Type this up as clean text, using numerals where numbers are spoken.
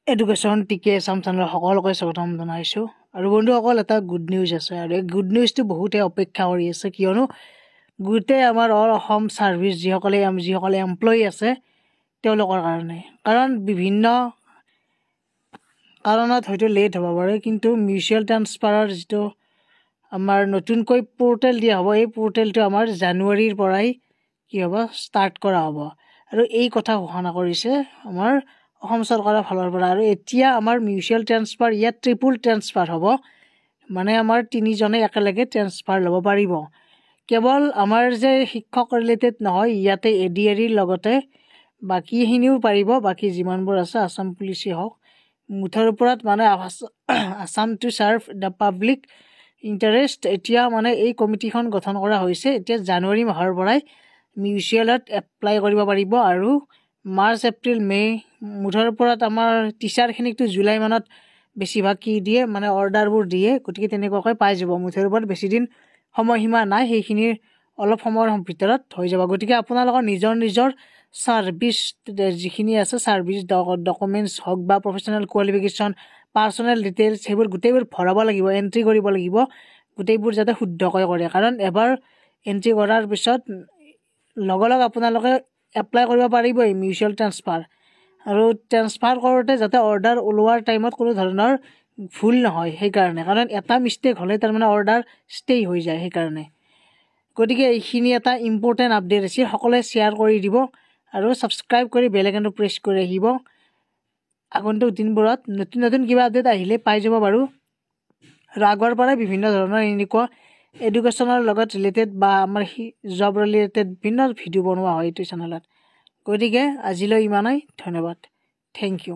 Education টিকে Assam channel সকলোকে স্বাগতম জনাইছোঁ। আৰু বন্ধুসকল, এটা গুড নিউজ আছে, আৰু এই গুড নিউজটো বহুতে অপেক্ষা কৰি আছে, কিয়নো গোটেই আমাৰ অল অসম ছাৰ্ভিচ যিসকলে এমপ্লয়ী আছে তেওঁলোকৰ কাৰণে। কাৰণ বিভিন্ন কাৰণত হয়তো লেট হ'ব পাৰে, কিন্তু মিউচুৱেল ট্ৰান্সফাৰৰ যিটো আমাৰ নতুনকৈ পৰ্টেল দিয়া হ'ব, এই পৰ্টেলটো আমাৰ জানুৱাৰীৰ পৰাই কি হ'ব, ষ্টাৰ্ট কৰা হ'ব। আৰু এই কথা ঘোষণা কৰিছে আমাৰ অসম চৰকাৰৰ ফালৰ পৰা। আৰু এতিয়া আমাৰ মিউচুৱেল ট্ৰান্সফাৰ ইয়াত ট্ৰিপুল ট্ৰান্সফাৰ হ'ব, মানে আমাৰ তিনিজনে একেলগে ট্ৰান্সফাৰ ল'ব পাৰিব। কেৱল আমাৰ যে শিক্ষক ৰিলেটেড নহয়, ইয়াতে ADR লগতে বাকীখিনিও পাৰিব। বাকী যিমানবোৰ আছে আছাম পুলিচেই হওক, মুঠৰ ওপৰত মানে আছাম to serve the public interest. এতিয়া মানে এই কমিটিখন গঠন কৰা হৈছে। এতিয়া জানুৱাৰী মাহৰ পৰাই মিউচুৱেলত এপ্লাই কৰিব পাৰিব, আৰু মাৰ্চ এপ্ৰিল মে' মুঠৰ ওপৰত আমাৰ টিচাৰখিনিকতো জুলাই মানত বেছিভাগ কি দিয়ে, মানে অৰ্ডাৰবোৰ দিয়ে। গতিকে তেনেকুৱাকৈ পাই যাব। মুঠৰ ওপৰত বেছিদিন সময়সীমা নাই, সেইখিনিৰ অলপ সময়ৰ ভিতৰত হৈ যাব। গতিকে আপোনালোকৰ নিজৰ ছাৰ্ভিচ যিখিনি আছে, ছাৰ্ভিচ ডকুমেণ্টছ হওক বা প্ৰফেচনেল কোৱালিফিকেশ্যন, পাৰ্চনেল ডিটেইলছ, সেইবোৰ গোটেইবোৰ ভৰাব লাগিব, এণ্ট্ৰি কৰিব লাগিব, গোটেইবোৰ যাতে শুদ্ধকৈ কৰে। কাৰণ এবাৰ এণ্ট্ৰি কৰাৰ পিছত লগে আপোনালোকে এপ্লাই কৰিব পাৰিবই মিউচুৱেল ট্ৰান্সফাৰ। আৰু ট্ৰান্সফাৰ কৰোঁতে যাতে অৰ্ডাৰ ওলোৱাৰ টাইমত কোনো ধৰণৰ ভুল নহয়, সেইকাৰণে। কাৰণ এটা মিষ্টেক হ'লে তাৰমানে অৰ্ডাৰ ষ্টে হৈ যায়, সেইকাৰণে। গতিকে এইখিনি এটা ইম্পৰ্টেণ্ট আপডেট আছিল, সকলোৱে শ্বেয়াৰ কৰি দিব আৰু ছাবস্ক্ৰাইব কৰি বেল আইকনটো প্ৰেছ কৰি আহিব। আগন্তুক দিনবোৰত নতুন কিবা আপডেট আহিলে পাই যাব বাৰু। আৰু আগৰ পৰাই বিভিন্ন ধৰণৰ এনেকুৱা এডুকেশ্যনৰ লগত ৰিলেটেড বা আমাৰ জব ৰিলেটেড বিভিন্ন ভিডিঅ' বনোৱা হয় এইটো চেনেলত। গতিকে আজিলৈ ইমানেই, ধন্যবাদ, থেংক ইউ।